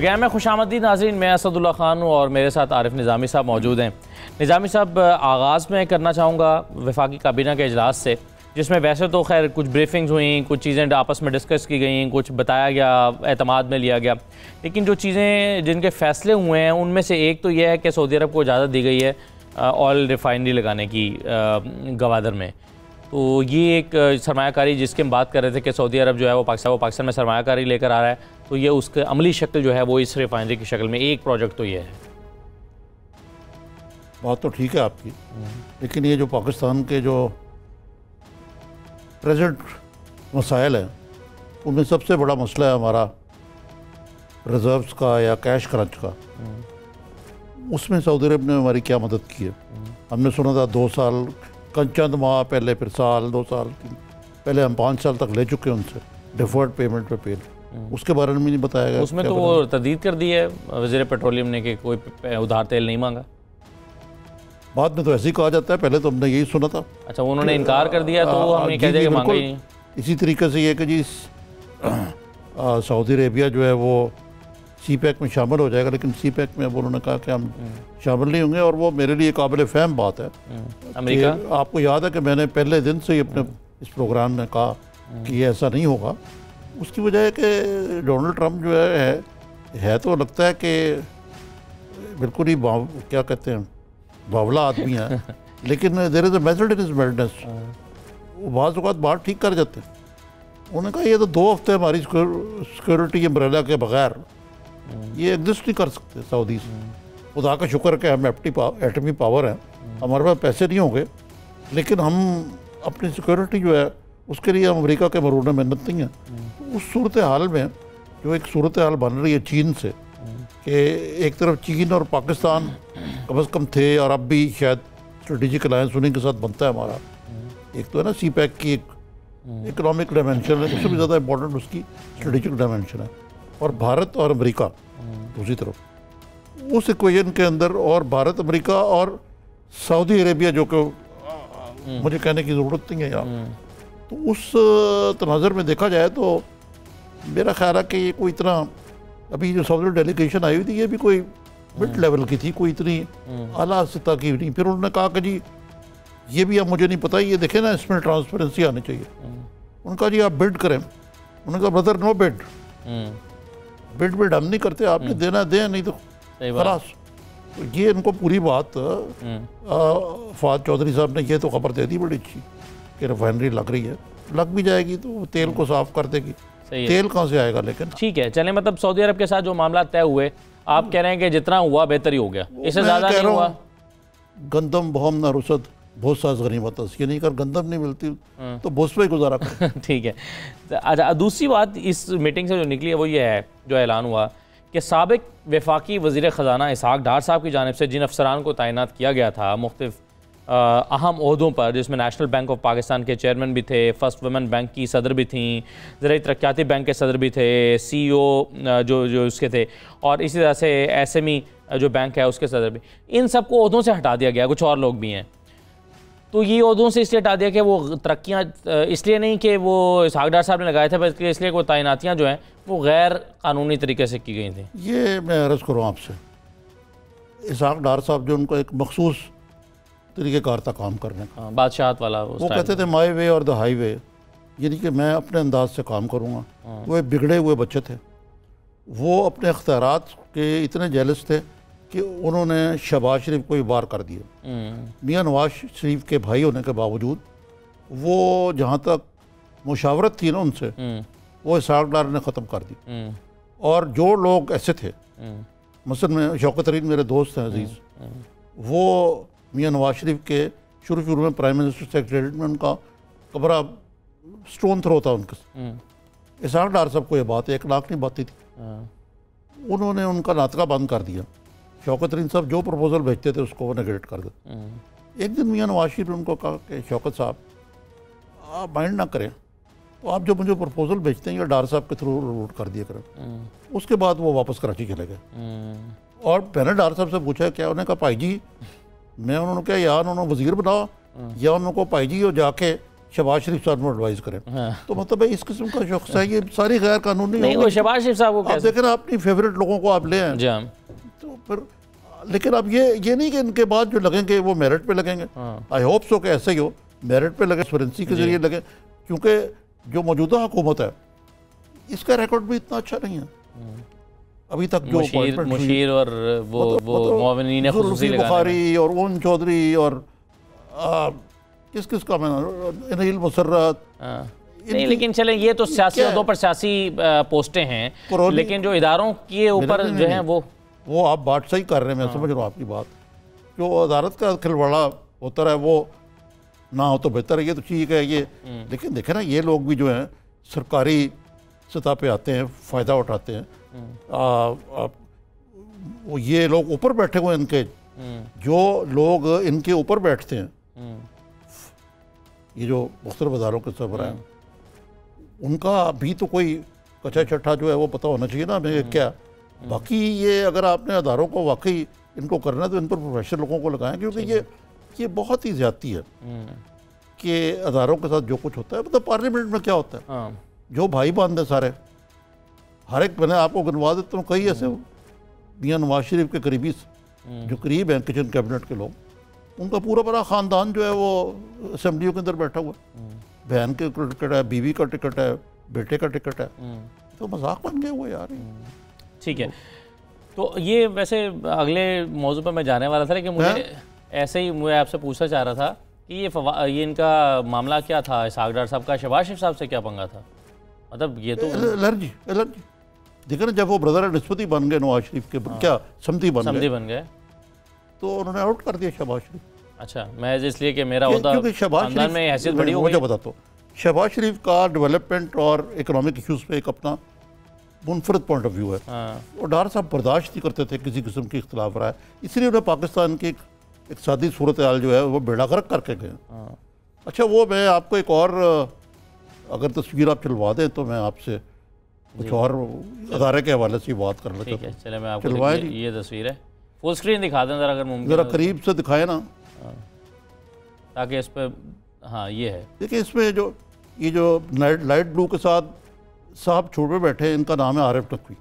Programme में खुशामदीद नाज़रीन, मैं असदुल्ला ख़ान हूँ और मेरे साथ आरिफ निज़ामी साहब मौजूद हैं। निज़ामी साहब, आगाज़ में करना चाहूँगा वफाकी काबीना के इजलास से, जिसमें वैसे तो खैर कुछ ब्रीफिंग्स हुई, कुछ चीज़ें आपस में डिस्कस की गई, कुछ बताया गया, एतमाद में लिया गया, लेकिन जो चीज़ें जिनके फ़ैसले हुए हैं उनमें से एक तो यह है कि सऊदी अरब को इजाज़त दी गई है ऑयल रिफाइनरी लगाने की गवादर में। तो ये एक सरमायाकारी जिसकी हम बात कर रहे थे कि सऊदी अरब जो है वो पाकिस्तान में सरमायाकारी लेकर आ रहा है, तो ये उसके अमली शक्ल जो है वो इस रिफाइनरी की शक्ल में एक प्रोजेक्ट तो ये है। बात तो ठीक है आपकी, लेकिन ये जो पाकिस्तान के जो प्रेजेंट मसाइल हैं उनमें सबसे बड़ा मसला है हमारा रिजर्व्स का या कैश क्रंच का। उसमें सऊदी अरब ने हमारी क्या मदद की है? हमने सुना था 2 साल, चंद माह पहले, फिर साल, 2 साल पहले हम 5 साल तक ले चुके हैं उनसे डिफर्ड पेमेंट पे पेड। उसके बारे में नहीं बताया गया। उसमें तो वो तरदीद कर दी है वज़ीर पेट्रोलियम ने कि कोई उधार तेल नहीं मांगा। बाद में तो ऐसे ही कहा जाता है, पहले तो हमने यही सुना था। अच्छा, उन्होंने इनकार कर दिया तो हमने कह दिया कि मांगा ही नहीं। इसी तरीके से ये कि जी सऊदी अरेबिया जो है वो सी पैक में शामिल हो जाएगा, लेकिन सी पैक में अब उन्होंने कहा कि हम शामिल नहीं होंगे, और वो मेरे लिए काबिल फ़हम बात है। अमेरिका, आपको याद है कि मैंने पहले दिन से ही अपने इस प्रोग्राम में कहा कि ये ऐसा नहीं होगा। उसकी वजह है कि डोनाल्ड ट्रंप जो है तो लगता है कि बिल्कुल ही क्या कहते हैं बावला आदमी है, लेकिन there is a method in his madness. वो बाज़ औक़ात बात ठीक कर जाते हैं। उन्होंने कहा ये तो 2 हफ्ते हमारी सिक्योरिटी अम्ब्रेला के बगैर ये एग्जिस्ट नहीं कर सकते सऊदी से। खुदा का शुक्र कि हम एटमी पावर हैं, हमारे पास पैसे नहीं होंगे, लेकिन हम अपनी सिक्योरिटी जो है उसके लिए अमेरिका के मरूद मेहनत नहीं है। तो उस सूरत हाल में जो एक सूरत हाल बन रही है चीन से, कि एक तरफ चीन और पाकिस्तान कम अज़ कम थे, और अब भी शायद स्ट्रेटेजिक अलायंस उन्हीं के साथ बनता है हमारा। एक तो है ना सी पैक की एक इकोनॉमिक डायमेंशन है, उससे भी ज़्यादा इंपॉर्टेंट उसकी स्ट्रेटेजिक डायमेंशन है। और भारत और अमेरिका दूसरी तरफ उस इक्वेशन के अंदर, और भारत, अमेरिका और सऊदी अरेबिया, जो कि मुझे कहने की ज़रूरत नहीं है यहाँ, तो उस तनाज़र में देखा जाए तो मेरा ख्याल है कि ये कोई इतना, अभी जो सऊदी डेलीगेशन आई हुई थी ये भी कोई मिड लेवल की थी, कोई इतनी आला सतह की नहीं। फिर उन्होंने कहा कि जी ये भी अब मुझे नहीं पता, ये देखें ना इसमें ट्रांसपेरेंसी आनी चाहिए। उनका जी आप बिड करें, उन्होंने कहा ब्रदर नो बिड, बिड हम नहीं करते, आपने देना दें, नहीं तो खलास। तो ये इनको पूरी बात फवाद चौधरी साहब ने ये तो खबर दे दी बड़ी अच्छी कि रिफाइनरी लग रही है, लग भी जाएगी तो तेल को साफ कर देगी। तेल कहाँ से आएगा? लेकिन ठीक है, चलें, मतलब सऊदी अरब के साथ जो मामला तय हुए, आप कह रहे हैं कि जितना हुआ बेहतर ही हो गया, इससे ज़्यादा नहीं हुआ। गंदम बहम ना रुसद बहुत साज गनीमत, ये नहीं कर गंदम नहीं मिलती तो बोस पे गुजारा कर। ठीक है। अच्छा, दूसरी बात इस मीटिंग से जो निकली है वो ये है, जो ऐलान हुआ कि साबिक वफाकी वज़ीर ख़जाना इसहाक़ डार साहब की जानिब से जिन अफसरान को तैनात किया गया था मुख्तलिफ अहम ओहदों पर, जिसमें नेशनल बैंक ऑफ पाकिस्तान के चेयरमैन भी थे, फर्स्ट वुमेन बैंक की सदर भी थी, ज़राई तरक्याती बैंक के सदर भी थे, CEO जो उसके थे, और इसी तरह से SME जो बैंक है उसके सदर भी, इन सबको ओहदों से हटा दिया गया। कुछ और लोग भी हैं, तो ये ओहदों से इसलिए हटा दिया कि वो तरक्कियाँ इसलिए नहीं कि वो इसहाक़ डार साहब ने लगाए थे, बल्कि इसलिए वो तैनातियाँ जो हैं वो गैर कानूनी तरीके से की गई थी। ये मैं अर्ज़ करूँ आपसे, इसहाक़ डार साहब जो उनको एक मखसूस तरीक़ेकार था काम करने का, बादशाहत वाला, वो कहते थे माई वे और द हाई वे, यानी कि मैं अपने अंदाज से काम करूँगा। वो एक बिगड़े हुए बच्चे थे, वो अपने अख्तियारात के इतने जेलस थे कि उन्होंने शहबाज शरीफ को बार कर दिया। मियाँ नवाज शरीफ के भाई होने के बावजूद वो जहाँ तक मुशावरत थी ना उनसे, वो इसहाक़ डार ने ख़त्म कर दी। और जो लोग ऐसे थे, मसलन में शौकत तरीन मेरे दोस्त हैं अजीज़, वो मियाँ नवाज शरीफ के शुरू में प्राइम मिनिस्टर सेक्रेटरीट में उनका कमरा स्टोन थ्रो था उनके। इसहाक़ डार साहब को ये बात 1 लाख नहीं बाती थी, उन्होंने उनका नातका बंद कर दिया। शौकत तरीन साहब जो प्रपोजल भेजते थे उसको वो नेगेट कर देते। एक दिन मियाँ नवाज शरीफ ने उनको कहा कि शौकत साहब आप माइंड ना करें, तो आप जो मुझे प्रपोजल भेजते हैं या डार साहब के थ्रू रूट कर दिया करें। उसके बाद वो वापस कराची चले गए। और मैंने डार साहब से पूछा क्या, उन्होंने कहा भाई जी, मैं उन्होंने कहा यार उन्होंने वज़ीर बनाओ या उनको भाई जी वो जाके शहबाज शरीफ साहब को एडवाइस करें। हाँ। तो मतलब इस किस्म का शख्स है, ये सारी गैर कानूनी नहीं, वो शहबाज शरीफ साहब को आप देखें ना, अपनी फेवरेट लोगों को आप ले आए जी हाँ। तो फिर, लेकिन अब ये नहीं कि इनके बाद जो लगेंगे वो मेरिट पे लगेंगे। आई होप सो कि ऐसे ही हो, मेरिट पे लगे, एक्सपेरेंसी के जरिए लगे, क्योंकि जो मौजूदा हुकूमत है इसका रिकॉर्ड भी इतना अच्छा नहीं है अभी तक। जो मुशीर और वो मोमिनीन खुसूसी बुखारी और उन चौधरी और किस का मैं नईल मुसर्रत, नहीं, लेकिन चलें, ये तो सियासी अहदों पर सियासी पोस्टें हैं, लेकिन जो इदारों के ऊपर जो है वो आप बात सही कर रहे हैं, मैं समझ रहा हूँ आपकी बात। जो अदालत का खिलवाड़ा होता है वो ना हो तो बेहतर है, ये तो ठीक है ये। लेकिन देखें ना, ये लोग भी जो हैं सरकारी सतह पे आते हैं, फ़ायदा उठाते हैं। वो ये लोग ऊपर बैठे हुए इनके, जो लोग इनके ऊपर बैठते हैं, ये जो मुख्तलिफ अदारों के सरबराह हैं, उनका भी तो कोई कच्चा छट्ठा जो है वो पता होना चाहिए ना हमें क्या। बाकी ये अगर आपने अदारों को वाकई इनको करना है तो इन पर प्रोफेशनल लोगों को लगाएं, क्योंकि ये बहुत ही ज़्यादती है कि अदारों के साथ जो कुछ होता है। मतलब पार्लियामेंट में क्या होता है, जो भाई बंद है सारे, हर एक, मैंने आपको गिनवा देता हूँ कई ऐसे मियां नवाज शरीफ के करीबी जो करीब हैं किचन कैबिनेट के लोग, उनका पूरा ख़ानदान जो है वो असम्बलियों के अंदर बैठा हुआ है। बहन के टिकट है, बीवी का टिकट है, बेटे का टिकट है, तो मजाक बन गया हुआ यार। ठीक है, तो ये वैसे अगले मौजू पर मैं जाने वाला था, लेकिन मुझे ऐसे ही मैं आपसे पूछना चाह रहा था कि ये इनका मामला क्या था, इसहाक डार साहब का शहबाज शरीफ साहब से क्या पंगा था? मतलब ये तो एलर्जी देखिए ना, जब वो ब्रदर निस्बती बन गए नवाज शरीफ के, क्या समधी बन गए, तो उन्होंने आउट कर दिया शहबाज शरीफ। अच्छा, मैं इसलिए कि मेरा होता क्योंकि शहबाज शरीफ में हैसियत बड़ी हो गई। मुझे बताता हूँ, शहबाज शरीफ का डेवलपमेंट और इकोनॉमिक इश्यूज़ पे एक अपना मुनफरद पॉइंट ऑफ व्यू है। और डार साहब बर्दाश्त नहीं करते थे किसी किस्म की इख्तलाफ रहा है, इसलिए उन्हें पाकिस्तान की एक सादी सूरत हाल जो है वो बेड़ा गर्क करके गए। अच्छा, वो मैं आपको एक और अगर तस्वीर आप चलवा दें तो मैं आपसे कुछ और अदारे के हवाले से बात कर लेता हूँ। ठीक है, चले मैं आपको ये तस्वीर है, फुल स्क्रीन दिखा दें ज़रा अगर मुमकिन, ज़रा करीब से दिखाए ना, ताकि इस पर, हाँ ये है, देखिए इसमें ये जो लाइट ब्लू के साथ साहब छोड़ पे बैठे हैं, इनका नाम है आरिफ नकवी।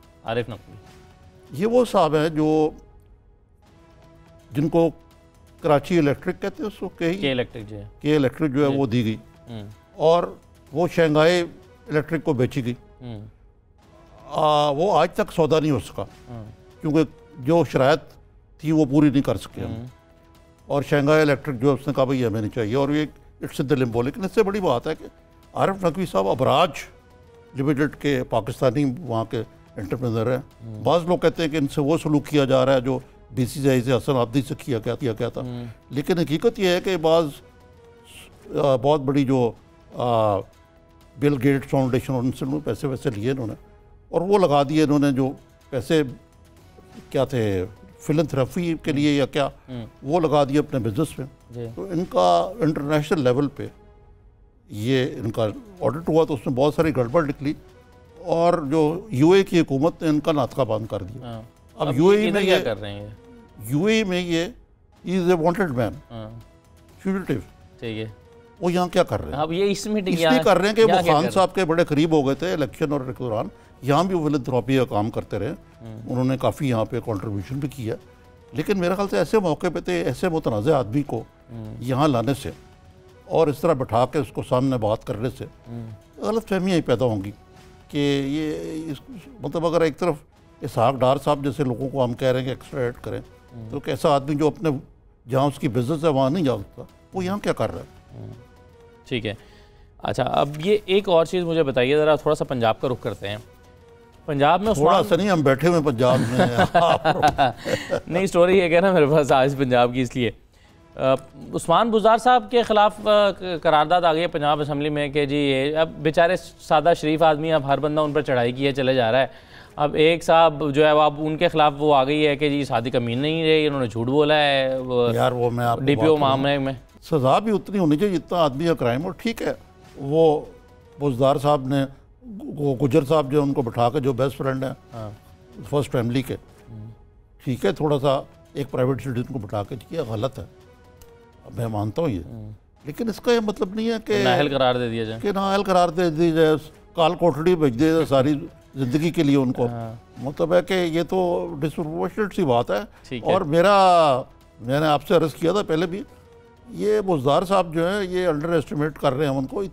ये वो साहब हैं जो जिनको कराची इलेक्ट्रिक कहते हैं, उसको के इलेक्ट्रिक जो है वो दी गई और वो शंघाई इलेक्ट्रिक को बेची गई। वो आज तक सौदा नहीं हो सका क्योंकि जो शरायत थी वो पूरी नहीं कर सके हम। और शंघाई इलेक्ट्रिक जो है उसने कहा भाई हमें नहीं चाहिए, और ये इट्स द लिम्बो। लेकिन इससे बड़ी बात है कि आरिफ नकवी साहब अबराज लिमिटेड के पाकिस्तानी वहाँ के एंटरप्रेन्योर हैं। बाज़ लोग कहते हैं कि इनसे वो सलूक किया जा रहा है जो BCCI से हसन आब्दी से किया गया था। लेकिन हकीकत यह है कि बहुत बड़ी जो बिल गेट्स फाउंडेशन उनसे पैसे वैसे लिए इन्होंने और वो लगा दिए इन्होंने, जो पैसे क्या थे फिलंथ्रेपी के लिए या क्या, वो लगा दिए अपने बिजनेस में। तो इनका इंटरनेशनल लेवल पे ये इनका ऑडिट हुआ तो उसमें बहुत सारी गड़बड़ निकली और जो UAE की हुकूमत ने इनका नातका बंद कर दिया। अब UAE में क्या कर रहे हैं? UAE में ये is a wanted man, fugitive. ठीक है, वो यहाँ क्या कर रहे हैं? अब ये इसलिए कर रहे हैं कि वो खान साहब के बड़े करीब हो गए थे इलेक्शन और के दौरान, यहाँ भी वो फिलंथ्रॉपी का काम करते रहे, उन्होंने काफ़ी यहाँ पे कंट्रीब्यूशन भी किया। लेकिन मेरे ख्याल से ऐसे मौके पे थे ऐसे मुतनाज़ आदमी को यहाँ लाने से और इस तरह बैठा के उसको सामने बात करने से गलत फहमियाँ ही पैदा होंगी कि ये मतलब अगर एक तरफ इसहाक डार साहब जैसे लोगों को हम कह रहे हैं कि एक्स्ट्राडिट करें, तो कैसा आदमी जो अपने जहाँ उसकी बिजनेस है वहाँ नहीं जा सकता, वो यहाँ क्या कर रहा है? ठीक है, अच्छा अब ये एक और चीज़ मुझे बताइए ज़रा, थोड़ा सा पंजाब का रुख करते हैं। पंजाब में थोड़ा सा नहीं, हम बैठे हुए पंजाब में नहीं, स्टोरी है क्या ना मेरे पास आज पंजाब की, इसलिए उस्मान बुज़दार साहब के ख़िलाफ़ करारदाद आ गई है पंजाब असम्बली में कि जी ये अब बेचारे सादा शरीफ आदमी, अब हर बंदा उन पर चढ़ाई किए चले जा रहा है। अब एक साहब जो है अब उनके खिलाफ वो आ गई है कि जी शादी कमीन नहीं रही, उन्होंने झूठ बोला है यार। वो मैं DPO मामले में सज़ा भी उतनी होनी चाहिए जितना आदमी का क्राइम हो। ठीक है, वो बुज़दार साहब ने गुजर साहब जो उनको बिठा के, जो बेस्ट फ्रेंड है फर्स्ट फैमिली के, ठीक है, थोड़ा सा एक प्राइवेट सिटीजन को बिठा के किया, गलत है, अब मैं मानता हूँ ये। लेकिन इसका ये मतलब नहीं है कि नाअहल करार दे दिया जाए, कि नाअहल करार दे दी जाए, काल कोठड़ी भेज दे जाए सारी ज़िंदगी के लिए उनको। मतलब है कि ये तो डिसप्रोपोर्शनेट सी बात है। और मैंने आपसे अर्ज़ किया था पहले भी, ये बुज़दार साहब जो है ये अंडर एस्टिमेट कर रहे हैं उनको,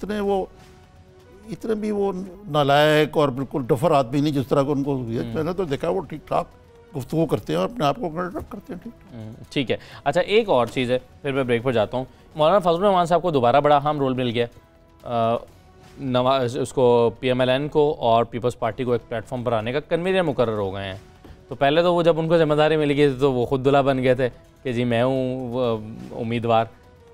इतने भी वो नालायक और बिल्कुल डफर आदमी नहीं जिस तरह को उनको। मैंने तो देखा वो ठीक ठाक गुफ्तगू करते हैं और अपने आप को कंडक्ट करते हैं। ठीक है। अच्छा, एक और चीज़ है, फिर मैं ब्रेक पर जाता हूँ। मौलाना फजलुर रहमान साहब को दोबारा बड़ा अहम रोल मिल गया, नवाज उसको PMLN को और पीपल्स पार्टी को एक प्लेटफॉर्म पर आने का कन्वीनर मुकर्रर हो गए हैं। तो पहले तो वो जब उनको जिम्मेदारी मिल गई थी तो वो खुद दुल्हा बन गए थे कि जी मैं हूँ उम्मीदवार।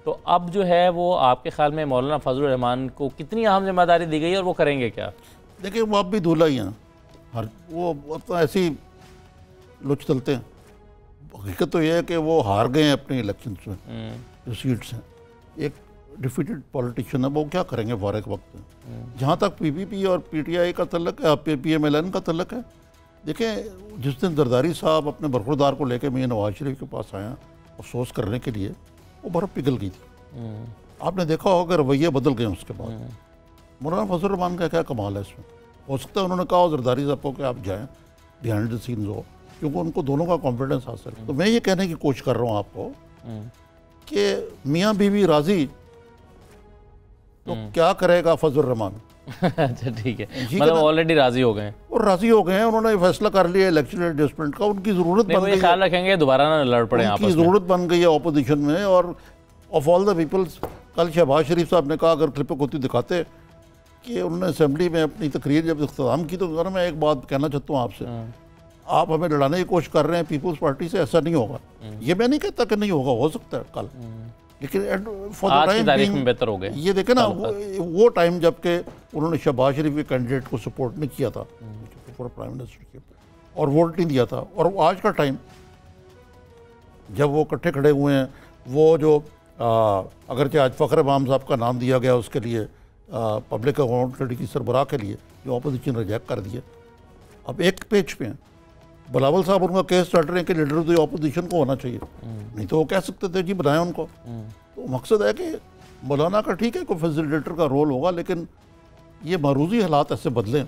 तो अब जो है वो आपके ख्याल में मौलाना फजलुर रहमान को कितनी अहम जिम्मेदारी दी गई है और वो करेंगे क्या? देखिए, वो अब भी दूल्हा ही हैं, हर वो तो ऐसे ही लुच चलते हैं। हकीकत तो यह है कि वो हार गए हैं अपने इलेक्शंस में, जो सीट्स हैं। एक डिफीटेड पॉलिटिशियन है, वो क्या करेंगे फारग वक्त में। जहाँ तक PPP और PTI का तल्लक है, PMLN का तल्लक है, देखें जिस दिन जरदारी साहब अपने बरखुरदार को लेकर मियां नवाज शरीफ के पास आया अफसोस करने के लिए, वो बर्फ़ पिघल गई थी। आपने देखा होगा रवैये बदल गए उसके बाद। मौलाना फजलुर रहमान का क्या कमाल है इसमें। हो सकता है उन्होंने कहा जरदारी साहब को कि आप जाएँ बिहाइंड द सीन्स हो, क्योंकि उनको दोनों का कॉन्फिडेंस हासिल है। तो मैं ये कहने की कोशिश कर रहा हूँ आपको कि मियाँ बीवी राजी तो क्या करेगा फजलुर रहमान। अच्छा, ठीक है, मतलब ऑलरेडी राजी हो गए हैं। और राजी हो गए हैं, उन्होंने फैसला कर लिया इलेक्शन एडजस्टमेंट का। उनकी ज़रूरत बन गई, ख्याल रखेंगे दोबारा ना लड़ पड़े, उनकी ज़रूरत बन गई है ऑपोजिशन में। और ऑफ ऑल द पीपल्स, कल शहबाज शरीफ साहब ने कहा, अगर क्लिप होती दिखाते कि उन्होंने असेंबली में अपनी तकरीर जब इख्तिताम की, तो अगर मैं एक बात कहना चाहता हूँ आपसे, आप हमें लड़ाने की कोशिश कर रहे हैं पीपल्स पार्टी से, ऐसा नहीं होगा। ये मैं नहीं कहता कि नहीं होगा, हो सकता है कल, लेकिन फॉर द टाइम बीइंग बेहतर हो गए। ये देखे ना, वो टाइम जबकि उन्होंने शहबाज शरीफ के कैंडिडेट को सपोर्ट नहीं किया था फॉर प्राइम मिनिस्टर, और वोट नहीं दिया था। और आज का टाइम जब वो इकट्ठे खड़े हुए हैं, वो जो अगरचे आज फ़खर इमाम साहब का नाम दिया गया उसके लिए, पब्लिक अकाउंट कमेटी की सरबराह के लिए, जो अपोजिशन रिजेक्ट कर दिए, अब एक पेज पे हैं। बिलावल साहब उनका केस चल रहे हैं कि लीडर ऑफ द ऑपोजिशन को होना चाहिए, नहीं तो वो कह सकते थे जी बनाए उनको। तो मकसद है कि मौलाना का ठीक है कोई फैसिलिटेटर का रोल होगा, लेकिन ये मारूजी हालात ऐसे बदलें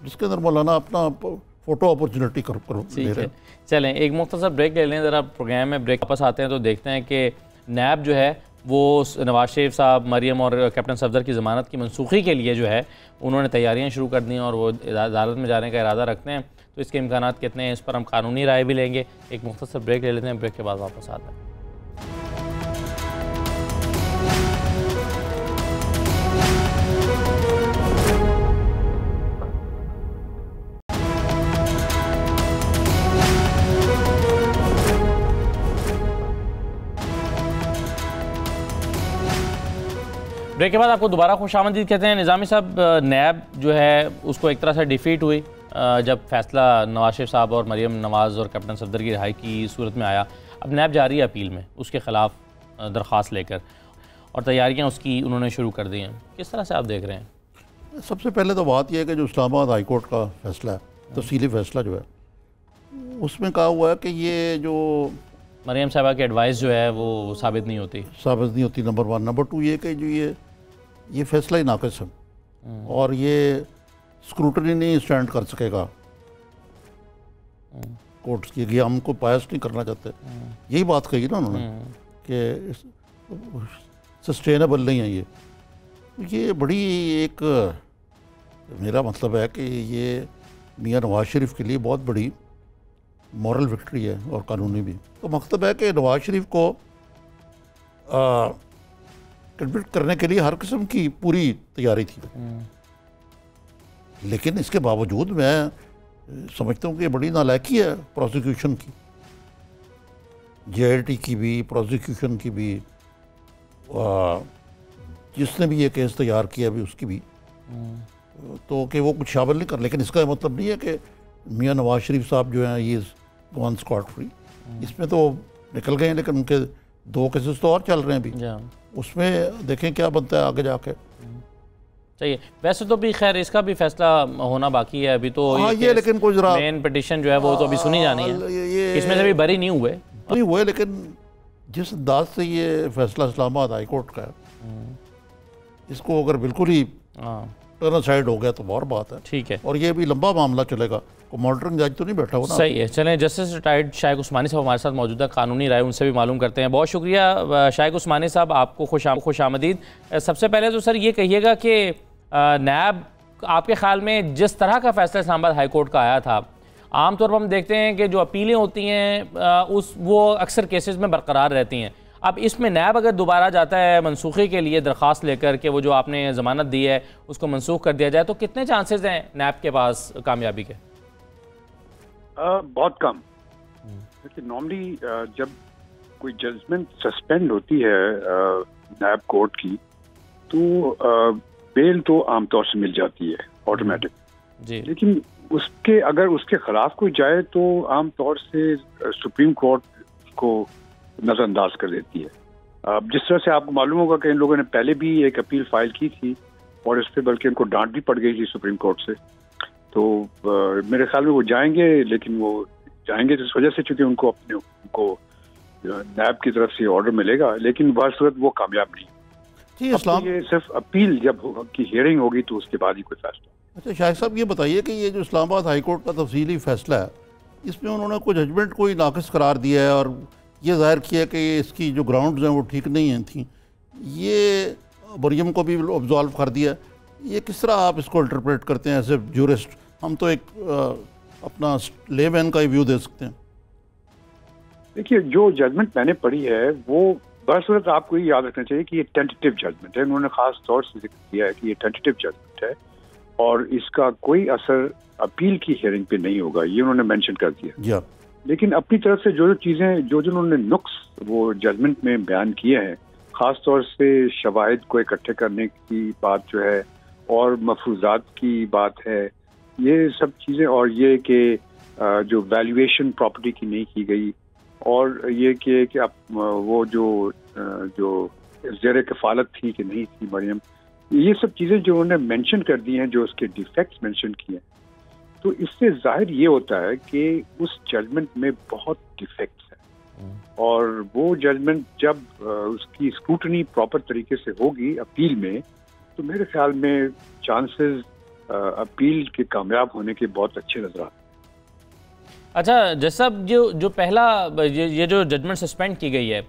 जिसके अंदर मौलाना अपना फ़ोटो अपॉर्चुनिटी करो ले रहे हैं। चलें एक मुख्तसर ब्रेक ले लें, ज़रा प्रोग्राम में ब्रेक वापस आते हैं तो देखते हैं कि नैब जो है वो नवाज शरीफ साहब, मरियम और कैप्टन सफदर की ज़मानत की मनसूखी के लिए जो है उन्होंने तैयारियां शुरू कर दी हैं और वो अदालत में जाने का इरादा रखते हैं। तो इसके इम्कानात कितने हैं, इस पर हम कानूनी राय भी लेंगे। एक मुख्तसर ब्रेक ले लेते हैं, ब्रेक के बाद वापस आते हैं। ब्रेक के बाद आपको दोबारा खुशामदीद कहते हैं। निज़ामी साहब, नैब जो है उसको एक तरह से डिफ़ीट हुई जब फैसला नवाज शरीफ साहब और मरियम नवाज़ और कैप्टन सफदर की रिहाई की सूरत में आया। अब नैब जा रही है अपील में उसके ख़िलाफ़ दरख्वास्त लेकर, और तैयारियां उसकी उन्होंने शुरू कर दी हैं। किस तरह से आप देख रहे हैं? सबसे पहले तो बात यह है कि जो इस्लामाबाद हाई कोर्ट का फैसला है, तफसीली फैसला जो है, उसमें कहा हुआ है कि ये जो मरियम साहबा की एडवाइस जो है वो साबित नहीं होती, नंबर 1। नंबर 2 ये कि जो ये फैसला ही नाक़िस है और ये स्क्रूटनी नहीं स्टैंड कर सकेगा कोर्ट्स की, ये हमको पायस नहीं करना चाहते। यही बात कही ना उन्होंने कि सस्टेनेबल नहीं है ये बड़ी एक, मेरा मतलब है कि ये मियां नवाज शरीफ के लिए बहुत बड़ी मॉरल विक्ट्री है और कानूनी भी। तो मतलब है कि नवाज शरीफ को कन्विक्ट करने के लिए हर किस्म की पूरी तैयारी थी, लेकिन इसके बावजूद मैं समझता हूँ कि बड़ी नालायकी है प्रोसिक्यूशन की, JIT की भी, प्रोसिक्यूशन की भी, जिसने भी ये केस तैयार किया भी उसकी भी, तो कि वो कुछ शामिल नहीं कर। लेकिन इसका मतलब नहीं है कि मियां नवाज शरीफ साहब जो हैं ये गॉन स्कॉट फ्री, इसमें तो निकल गए हैं, लेकिन उनके 2 केसेस तो और चल रहे हैं अभी, उसमें देखें क्या बनता है आगे जाके। चाहिए वैसे तो भी, खैर इसका भी फैसला होना बाकी है अभी तो। हाँ, ये लेकिन कोई जरा मेन पिटीशन जो है वो तो अभी सुनी जानी है, इसमें से भी बरी नहीं हुए, लेकिन जिस अंदाज से ये फैसला इस्लामाबाद हाई कोर्ट का है, इसको अगर बिल्कुल ही टर्न साइड हो गया तो और बात है। ठीक है, और ये भी लंबा मामला चलेगा, कोई मॉनिटरिंग जज तो नहीं बैठा होगा। सही है। चलें, जस्टिस रिटायर्ड शाइक उस्मानी साहब हमारे साथ मौजूद है, कानूनी राय उनसे भी मालूम करते हैं। बहुत शुक्रिया शाइक उस्मानी साहब, आपको खुश आमदीद। सबसे पहले तो सर ये कहिएगा कि नैब आपके ख्याल में जिस तरह का फैसला इस्लामाबाद हाई कोर्ट का आया था, आमतौर पर हम देखते हैं कि जो अपीलें होती हैं वो अक्सर केसेस में बरकरार रहती हैं। अब इसमें नैब अगर दोबारा जाता है मनसूखी के लिए दरख्वास्त लेकर कि वो जो आपने ज़मानत दी है उसको मनसूख कर दिया जाए, तो कितने चांसेस हैं नैब के पास कामयाबी के? बहुत कम। क्योंकि नॉर्मली जब कोई जजमेंट सस्पेंड होती है नैब कोर्ट की, तो बेल तो आमतौर से मिल जाती है ऑटोमेटिक जी, लेकिन अगर उसके खिलाफ कोई जाए तो आमतौर से सुप्रीम कोर्ट को नजरअंदाज कर देती है। जिस तरह से आपको मालूम होगा कि इन लोगों ने पहले भी एक अपील फाइल की थी और इस पर बल्कि उनको डांट भी पड़ गई थी सुप्रीम कोर्ट से। तो मेरे ख्याल में वो जाएंगे, लेकिन वो जाएंगे तो इस वजह से चूंकि उनको नैब की तरफ से ऑर्डर मिलेगा, लेकिन वह सूरत वो कामयाब नहीं। ये सिर्फ अपील जब की हियरिंग होगी तो उसके बाद ही कोई फैसला। अच्छा शाइक साहब, ये बताइए कि ये जो इस्लामाबाद हाई कोर्ट का तफसीली फैसला है, इसमें उन्होंने कोई जजमेंट कोई नाक़िस करार दिया है और ये जाहिर किया कि इसकी जो ग्राउंड्स हैं वो ठीक नहीं थी, ये मरियम को भी ऑब्जॉल्व कर दिया। ये किस तरह आप इसको इंटरप्रेट करते हैं एज ए ज्यूरिस्ट? हम तो एक अपना लेमैन का ही व्यू दे सकते हैं। देखिए, जो जजमेंट मैंने पढ़ी है वो बसूरत आपको ये याद रखना चाहिए कि ये टेंटेटिव जजमेंट है। उन्होंने खास तौर से जिक्र किया है कि ये टेंटेटिव जजमेंट है और इसका कोई असर अपील की हियरिंग पे नहीं होगा, ये उन्होंने मेंशन कर दिया। लेकिन अपनी तरफ से जो चीज़ें जो उन्होंने नुक्स वो जजमेंट में बयान किए हैं, ख़ास तौर से शवाहिद को इकट्ठे करने की बात जो है और मफरूजात की बात है, ये सब चीज़ें, और ये कि जो वैल्यूएशन प्रॉपर्टी की नहीं की गई, और ये कि आप वो जो ज़ेर कफ़ालत थी कि नहीं थी मरियम, ये सब चीज़ें जो उन्होंने मेंशन कर दी हैं, जो उसके डिफेक्ट्स मेंशन किए हैं, तो इससे जाहिर ये होता है कि उस जजमेंट में बहुत डिफेक्ट्स हैं। और वो जजमेंट जब उसकी स्क्रूटनी प्रॉपर तरीके से होगी अपील में, तो मेरे ख्याल में चांसेस अपील के कामयाब होने के बहुत अच्छे नजर आते हैं। अच्छा जैसा जो पहला ये जो जजमेंट सस्पेंड की गई है,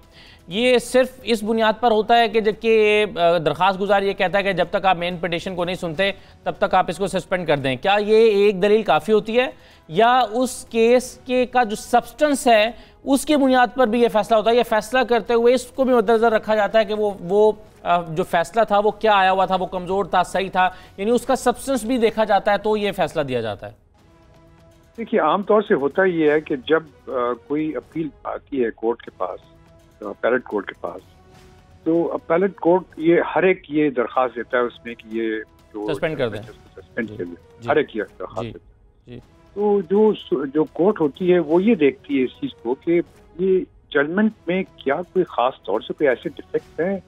ये सिर्फ इस बुनियाद पर होता है कि जबकि दरख्वास्त गुजार ये कहता है कि जब तक आप मेन पिटीशन को नहीं सुनते तब तक आप इसको सस्पेंड कर दें, क्या ये एक दलील काफ़ी होती है या उस केस के का जो सब्सटेंस है उसकी बुनियाद पर भी ये फैसला होता है? ये फैसला करते हुए इसको भी मद्देनजर रखा जाता है कि वो जो फैसला था वो क्या आया हुआ था, वो कमज़ोर था, सही था, यानी उसका सब्सटेंस भी देखा जाता है तो ये फैसला दिया जाता है? देखिए, आमतौर से होता ये है कि जब कोई अपील आती है कोर्ट के पास, अपैलेट कोर्ट के पास, तो अपैलेट कोर्ट ये हर एक ये दरख्वास्त देता है उसमें कि ये जो सस्पेंड कर दें, सस्पेंड कर दें, हर एक ये दरख्वास्त देता है। तो जो कोर्ट होती है वो ये देखती है इस चीज़ को कि ये जजमेंट में क्या कोई ख़ास तौर से कोई ऐसे डिफेक्ट हैं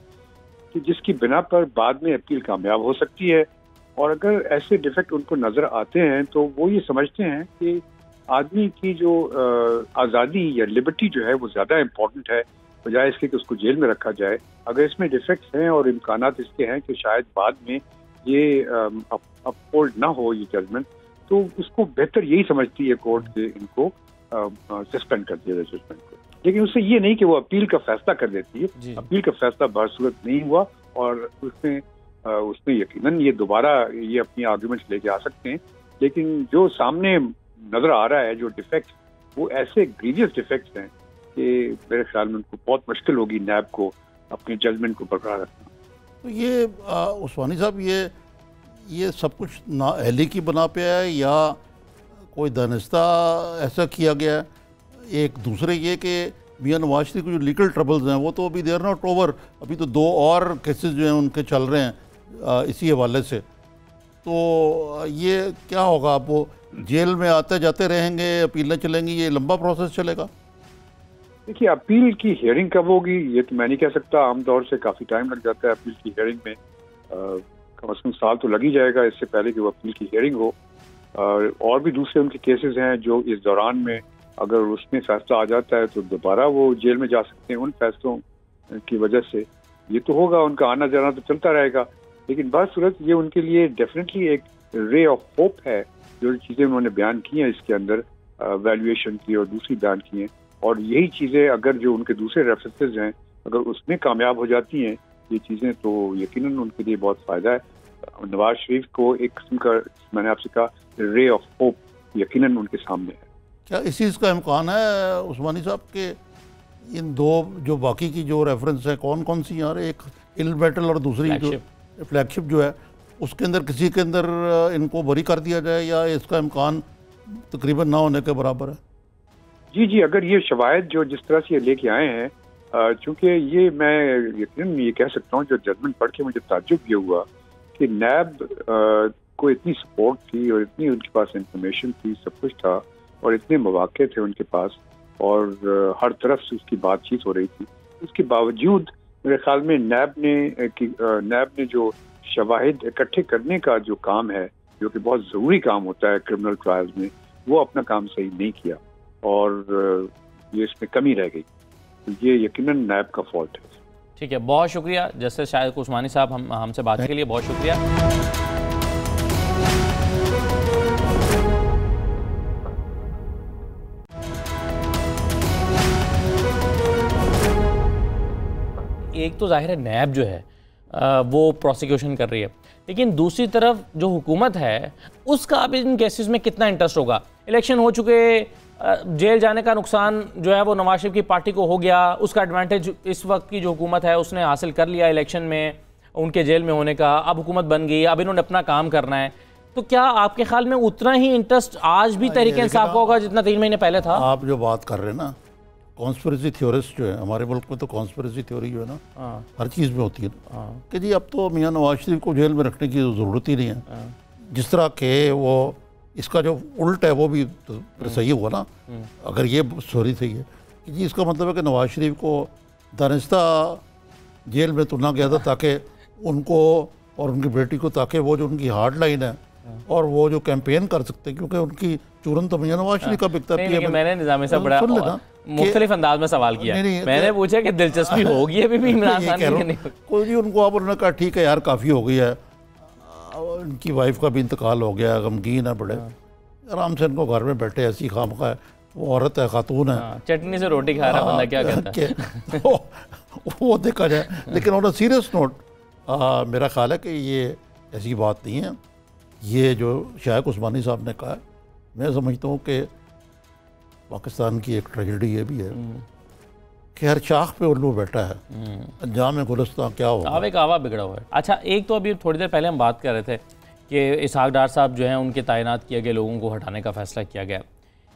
कि जिसकी बिना पर बाद में अपील कामयाब हो सकती है। और अगर ऐसे डिफेक्ट उनको नज़र आते हैं तो वो ये समझते हैं कि आदमी की जो आज़ादी या लिबर्टी जो है वो ज़्यादा इम्पोर्टेंट है, बजाय इसके कि उसको जेल में रखा जाए। अगर इसमें डिफेक्ट्स हैं और इम्कानात इसके हैं कि शायद बाद में ये अपहोल्ड ना हो ये जजमेंट, तो उसको बेहतर यही समझती है कोर्ट के इनको सस्पेंड कर दिया जाए जजमेंट को। लेकिन उससे ये नहीं कि वो अपील का फैसला कर देती है। अपील का फैसला बसूरत नहीं हुआ और उसमें यकीनन ये दोबारा ये अपनी आर्ग्यूमेंट्स लेके आ सकते हैं, लेकिन जो सामने नजर आ रहा है जो डिफेक्ट, वो ऐसे ग्रीवियस डिफेक्ट्स हैं कि मेरे ख्याल में उनको बहुत मुश्किल होगी नैब को अपने जजमेंट को बरकरार रखना। तो ये उस्मानी साहब, ये सब कुछ नाअहली की बना पे है या कोई दानिस्ता ऐसा किया गया है? एक दूसरे ये कि मियां नवाज शरीफ के जो लीगल ट्रबल्स हैं वो तो अभी देर नॉट ओवर, अभी तो 2 और केसेस जो हैं उनके चल रहे हैं इसी हवाले से। तो ये क्या होगा? अब वो जेल में आते जाते रहेंगे, अपीलें चलेंगी, ये लंबा प्रोसेस चलेगा? देखिए, अपील की हियरिंग कब होगी ये तो मैं नहीं कह सकता। आमतौर से काफ़ी टाइम लग जाता है अपील की हियरिंग में, कम से कम साल तो लग ही जाएगा इससे पहले कि वो अपील की हियरिंग हो। और भी दूसरे उनके केसेस हैं जो इस दौरान में अगर उसमें फैसला आ जाता है तो दोबारा वो जेल में जा सकते हैं उन फैसलों की वजह से। ये तो होगा, उनका आना जाना तो चलता रहेगा, लेकिन बसूरत ये उनके लिए डेफिनेटली एक रे ऑफ होप है। जो चीज़ें उन्होंने बयान की हैं इसके अंदर, वैल्यूएशन की और दूसरी बयान की हैं, और यही चीज़ें अगर जो उनके दूसरे रेफरेंसेज हैं अगर उसमें कामयाब हो जाती हैं ये चीज़ें, तो यकीनन उनके लिए बहुत फ़ायदा है। नवाज शरीफ को एक किस्म का, मैंने आपसे कहा, रे ऑफ होप यकीनन उनके सामने है। क्या इस चीज़ का इम्कान है उस्मानी साहब के इन दो जो बाकी की जो रेफरेंस है कौन कौन सी यार, एक इल बैटल और दूसरी जो फ्लैगशिप जो है उसके अंदर किसी के अंदर इनको बरी कर दिया जाए, या इसका इम्कान तकरीबन ना होने के बराबर है? जी, अगर ये शवायद जो जिस तरह से ये लेके आए हैं, चूँकि ये मैं यकीनन ये कह सकता हूँ, जो जजमेंट पढ़ के मुझे ताज्जुब ये हुआ कि नैब को इतनी सपोर्ट थी और इतनी उनके पास इंफॉर्मेशन थी, सब कुछ था और इतने मौके थे उनके पास और हर तरफ से उसकी बातचीत हो रही थी, उसके बावजूद मेरे ख्याल में नैब ने जो शवाहिद इकट्ठे करने का जो काम है, जो कि बहुत ज़रूरी काम होता है क्रिमिनल ट्रायल्स में, वो अपना काम सही नहीं किया और ये इसमें कमी रह गई। तो ये यकीनन नैब का फॉल्ट है। ठीक है, बहुत शुक्रिया जस्टिस शाहिद उस्मानी साहब हमसे बात के लिए, बहुत शुक्रिया। एक तो जाहिर है नैब जो है वो प्रोसिक्यूशन कर रही है, लेकिन दूसरी तरफ जो हुकूमत है उसका अब इन केसेस में कितना इंटरेस्ट होगा। इलेक्शन हो चुके, जेल जाने का नुकसान जो है वो नवाज शरीफ की पार्टी को हो गया, उसका एडवांटेज इस वक्त की जो हुकूमत है उसने हासिल कर लिया इलेक्शन में उनके जेल में होने का। अब हुकूमत बन गई, अब इन्होंने अपना काम करना है, तो क्या आपके ख्याल में उतना ही इंटरेस्ट आज भी तहरीक इंसाफ का होगा जितना 3 महीने पहले था? आप जो बात कर रहे हैं ना, कॉन्स्पिरेसी थ्योरिस्ट जो है हमारे मुल्क में, तो कॉन्स्पिरेसी थ्योरी जो है ना हर चीज़ में होती है कि जी अब तो मियां नवाज शरीफ को जेल में रखने की ज़रूरत ही नहीं है। जिस तरह के वो इसका जो उल्ट है वो भी तो सही हुआ ना, अगर ये सॉरी सही है कि जी इसका मतलब है कि नवाज शरीफ को दानिस्ता जेल में तुलना गया था ताकि उनको और उनकी बेटी को, ताकि वो जो उनकी हार्ड लाइन है और वो जो कैंपेन कर सकते हैं, क्योंकि उनकी चूरन तो मियां नवाज शरीफ का बिकता है। मैंने निज़ामी साहब बड़ा मुख्तलिफ अंदाज में सवाल किया, मैंने पूछा कि दिलचस्पी होगी अभी भी इमरान खान की? कोई जी, उनको आप उन्होंने कहा ठीक है यार काफ़ी हो गई है, इनकी वाइफ का भी इंतकाल हो गया, गमगीन है बड़े, आराम से इनको घर में बैठे, ऐसी खामखा है, वो औरत है, खातून है, चटनी से रोटी खा रहा बंदा, क्या कहता है वो देखा जाए। लेकिन ऑन अ सीरियस नोट मेरा ख्याल है कि ये ऐसी बात नहीं है। ये जो शाहिद उस्मानी साहब ने कहा है, मैं समझता हूँ कि पाकिस्तान की एक ट्रेजेडी ये भी है कि हर शाख पे उल्लू बैठा है, अंजाम में गुलिस्तां क्या होगा, आवे का आवा बिगड़ा हुआ है। अच्छा, एक तो अभी थोड़ी देर पहले हम बात कर रहे थे कि इसहाक डार साहब जो हैं उनके तैनात किए गए लोगों को हटाने का फैसला किया गया।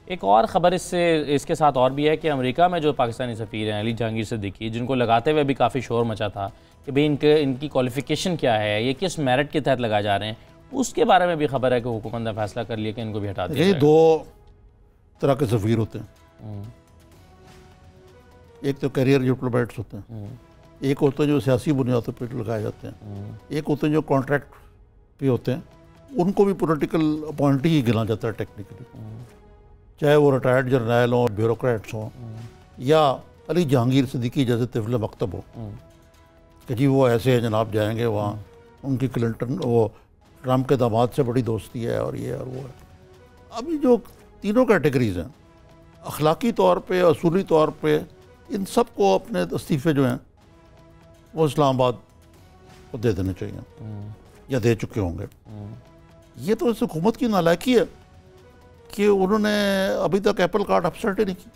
एक और ख़बर इसके साथ और भी है कि अमेरिका में जो पाकिस्तानी सफ़ीर हैं अली जहांगीर सिद्दीकी, जिनको लगाते हुए भी काफ़ी शोर मचा था कि भाई इनकी क्वालिफ़िकेशन क्या है, ये किस मेरिट के तहत लगाए जा रहे हैं, उसके बारे में भी खबर है कि हुकूमत ने फैसला कर लिया कि इनको भी हटा दिया। 2 तरह के सफ़ीर होते हैं, एक तो करियर डिप्लोमेट्स होते हैं, एक होते हैं जो सियासी बुनियादों पर लगाए जाते हैं, एक होते हैं जो कॉन्ट्रैक्ट पे होते हैं, उनको भी पॉलिटिकल अपॉइंटी ही गिना जाता है टेक्निकली, चाहे वो रिटायर्ड जर्नैल हों, ब्यूरोक्रेट्स हों, या अली जहांगीर सिद्दीकी जैसे तिफल मकतब हो कि जी वो ऐसे हैं जनाब, जाएंगे वहाँ, उनकी क्लिंटन वो ट्रम्प के दामाद से बड़ी दोस्ती है और ये और वो है। अभी जो तीनों कैटेगरीज हैं, अखलाकी तौर पे, असूली तौर पे, इन सब को अपने इस्तीफ़े जो हैं वो इस्लामाबाद को दे देने चाहिए या दे चुके होंगे। ये तो इस हुकूमत की नालायकी है कि उन्होंने अभी तक एप्पल कार्ड अपसेट ही नहीं की।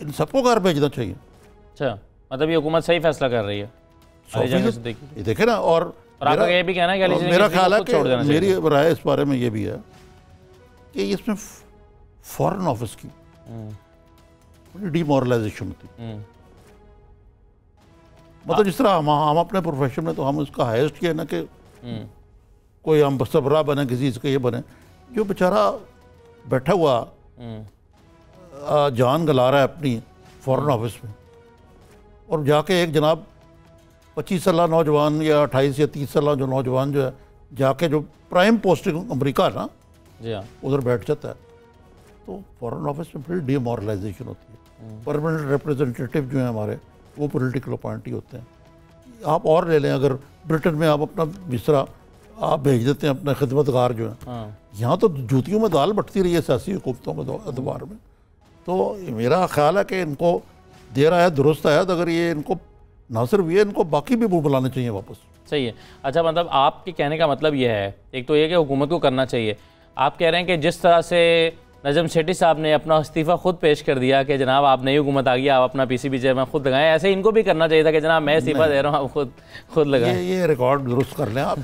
इन सबको घर भेजना चाहिए। अच्छा, मतलब ये हुकूमत सही फैसला कर रही है, ये देखे ना। और आपका ये भी कहना है कि मेरा ख्याल है कि मेरी राय इस बारे में ये भी है कि इसमें फॉरेन ऑफिस की डिमोरलाइजेशन होती, मतलब जिस तरह हम अपने प्रोफेशन में तो हम उसका हाईएस्ट किया ना कि कोई हम सबरा बने, किसी इसका ये बने, जो बेचारा बैठा हुआ जान गला रहा है अपनी फॉरेन ऑफिस में, और जाके एक जनाब 25 साल नौजवान या 28 या 30 साल जो नौजवान जो है जाके जो प्राइम पोस्टिंग अमेरिका ना, जी हाँ, उधर बैठ जाता है। तो फॉरेन ऑफिस में फिर डीमोरलाइजेशन होती है। परमानेंट रिप्रेजेंटेटिव जो हैं हमारे, वो पॉलिटिकल अपॉइंटी होते हैं। आप और ले लें, अगर ब्रिटेन में आप अपना मिसरा आप भेज देते हैं अपने खिदमतगार जो हैं, यहाँ तो जूतियों में दाल बटती रही है सियासी हुकूमतों के अदवार में। तो मेरा ख्याल है कि इनको देर आया दुरुस्त आया, तो अगर ये इनको ना सिर्फ ये, इनको बाकी भी बुलाने चाहिए वापस। सही है। अच्छा, मतलब आपके कहने का मतलब ये है, एक तो ये कि हुकूमत को करना चाहिए, आप कह रहे हैं कि जिस तरह से नजम सेठी साहब ने अपना इस्तीफ़ा खुद पेश कर दिया कि जनाब आप नई हुकूमत आ गई, आप अपना पीसीबी चेयरमैन खुद लगाएं, ऐसे इनको भी करना चाहिए था कि जनाब मैं इस्तीफ़ा दे रहा हूँ, आप खुद लगाएं। ये रिकॉर्ड दुरुस्त कर लें आप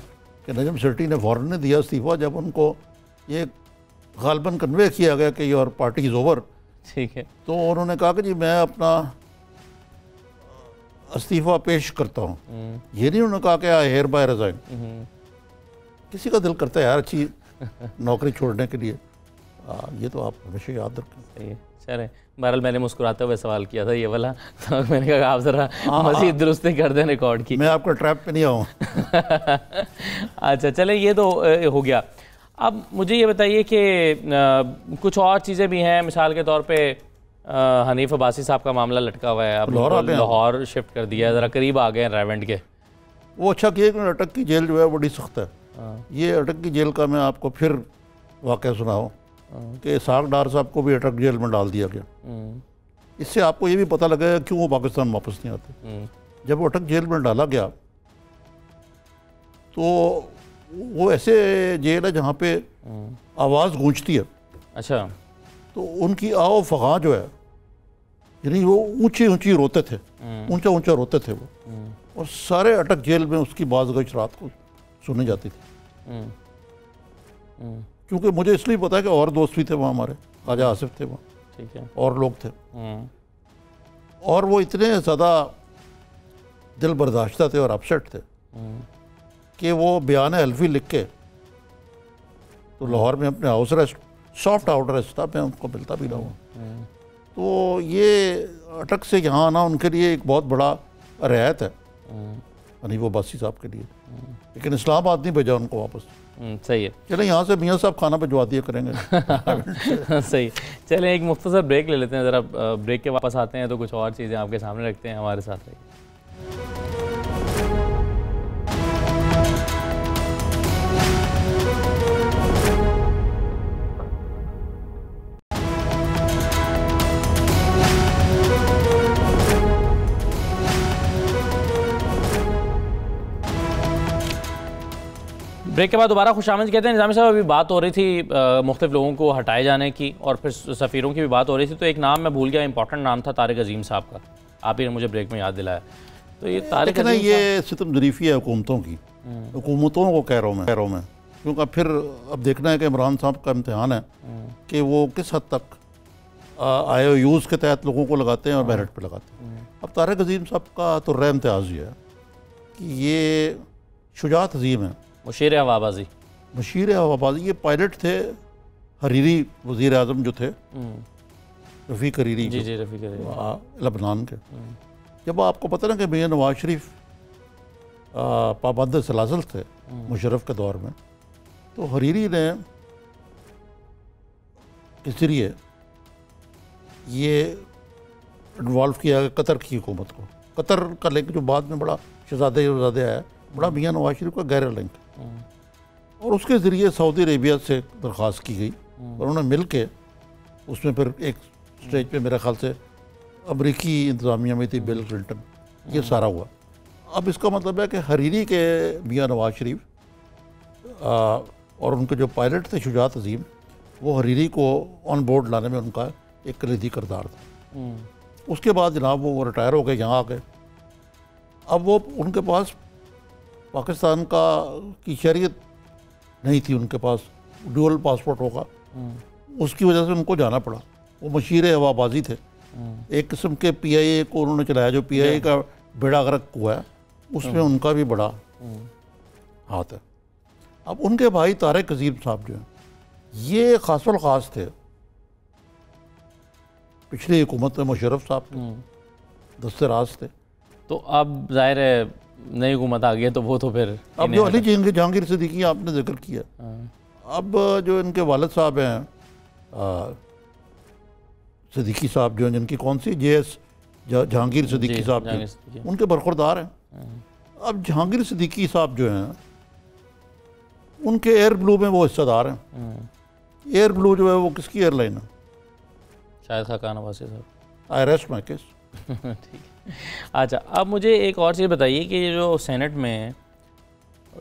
कि नजम सेठी ने फ़ौरन ने दिया इस्तीफ़ा जब उनको ये गालबन कन्वे किया गया कि योर पार्टी इज़ ओवर। ठीक है। तो उन्होंने कहा कि जी मैं अपना इस्तीफ़ा पेश करता हूँ। ये नहीं उन्होंने कहा कि आई हेयर बाय रिज़ाइन। किसी का दिल करता है यार अच्छी नौकरी छोड़ने के लिए। ये तो आप हमेशा याद रखें। सही है। चलें, बहरहाल मैंने मुस्कुराते हुए सवाल किया था ये वाला, तो मैंने कहा आप ज़रा मज़ीद दुरुस्ती कर दें रिकॉर्ड की। मैं आपका ट्रैप पे नहीं आऊँ। अच्छा चलें, ये तो हो गया। अब मुझे ये बताइए कि कुछ और चीज़ें भी हैं, मिसाल के तौर पे हनीफ अब्बासी साहब का मामला लटका हुआ है, अब लाहौर शिफ्ट कर दिया है, ज़रा करीब आ गए हैं रावंड के। वो अच्छा किया कि अटक की जेल जो है बड़ी सख्त है। ये अटक की जेल का मैं आपको फिर वाक़या सुनाऊँ कि इसाक डार साहब को भी अटक जेल में डाल दिया गया। इससे आपको ये भी पता लगेगा क्यों वो पाकिस्तान वापस नहीं आते। जब वो अटक जेल में डाला गया तो वो ऐसे जेल है जहाँ पे आवाज़ गूंजती है। अच्छा। तो उनकी आओ फगा जो है, यानी वो ऊंची ऊंची रोते थे, ऊंचा ऊंचा रोते थे वो, और सारे अटक जेल में उसकी बाज़ रात को सुनी जाती थी। क्योंकि मुझे इसलिए पता है कि और दोस्त भी थे वहाँ हमारे, ख्वाजा आसिफ थे वहाँ, ठीक है, और लोग थे, और वो इतने ज़्यादा दिल बर्दाश्ता थे और अपसेट थे कि वो बयान हल्फी लिख के तो लाहौर में अपने house arrest, soft house arrest था, मैं उनको मिलता भी रहा हूँ। तो ये अटक से यहाँ आना उनके लिए एक बहुत बड़ा रियायत है हनीफ अब्बासी साहब के लिए, लेकिन इस्लामाबाद नहीं भेजा उनको वापस। सही है। चले यहाँ से मियाँ साहब खाना भिजवा दिया करेंगे। सही। चलें एक मुख्तसर ब्रेक ले लेते हैं, ज़रा ब्रेक के वापस आते हैं तो कुछ और चीज़ें आपके सामने रखते हैं, हमारे साथ रहिए। ब्रेक के बाद दोबारा खुशामद कहते हैं। निज़ामी साहब, अभी बात हो रही थी मुख्तलिफ लोगों को हटाए जाने की और फिर सफ़ीरों की भी बात हो रही थी, तो एक नाम मैं भूल गया, इंपॉर्टेंट नाम था तारिक अजीम साहब का, आप ही ने मुझे ब्रेक में याद दिलाया। तो ये तारिक अजीम, ये सितम ज़रीफ़ी है हुकूमतों की, हुकूमतों को कह रहा हूँ मैं, क्योंकि फिर अब देखना है कि इमरान साहब का इम्तिहान है कि वो किस हद तक IOUs के तहत लोगों को लगाते हैं और मेरिट पर लगाते हैं। अब तारिक अजीम साहब का तो रह इम्तियाज़ ये है कि ये शुजात अजीम है, मुशीर हवाबाजी, मुशीर हवाबाजी। ये पायलट थे हरीरी वज़ीर आज़म जो थे, रफ़ीक हरीरी, जी जी रफ़ीक हरीरी, लबनान के। जब आपको पता ना कि मियां नवाज शरीफ पाबंद सलासल थे मुशर्रफ के दौर में, तो हरीरी ने के ज़रिए ये इन्वॉल्व किया कतर की हुकूमत को। कतर का लिंक जो बाद में बड़ा शहज़ादे आया, बड़ा मियां नवाज शरीफ का गहरा लिंक, और उसके ज़रिए सऊदी अरेबिया से दरख्वास्त की गई और उन्होंने मिल के उसमें फिर एक स्टेज पे मेरे ख्याल से अमरीकी इंतज़ामिया में थी, बिल क्लिंटन, ये सारा हुआ। अब इसका मतलब है कि हरीरी के मियां नवाज शरीफ और उनके जो पायलट थे शुजात अजीम, वो हरीरी को ऑन बोर्ड लाने में उनका एक कलीदी किरदार था। उसके बाद जनाब वो रिटायर हो गए, यहाँ आ गए। अब वो उनके पास पाकिस्तान की शरीयत नहीं थी, उनके पास डुअल पासपोर्ट होगा, उसकी वजह से उनको जाना पड़ा। वो मशीर हवाबाजी थे, एक किस्म के PIA को उन्होंने चलाया, जो PIA का बेड़ा गर्क हुआ है उसमें उनका भी बड़ा हाथ है। अब उनके भाई तारिक अजीम साहब जो हैं, ये खासुल खास थे पिछली हुकूमत में, मुशर्रफ साहब के दस्ते राज थे। तो अब जाहिर है नई हुकूमत आ गई है, तो वो तो फिर अब जो अली जहांगीर सिद्दीकी आपने जिक्र किया, अब जो इनके वालिद साहब हैं सिद्दीकी साहब जो हैं, जिनकी कौन सी JS जहांगीर सिद्दीकी साहब जो उनके बरखुरदार हैं। अब जहांगीर सिद्दीकी साहब जो हैं उनके एयर ब्लू में वो हिस्सेदार हैं। एयर ब्लू जो है वो किसकी एयरलाइन है? शायद खाकान नवासी साहब। आई रेस्ट माय केस। ठीक है। अच्छा, अब मुझे एक और चीज़ बताइए कि ये जो सेनेट में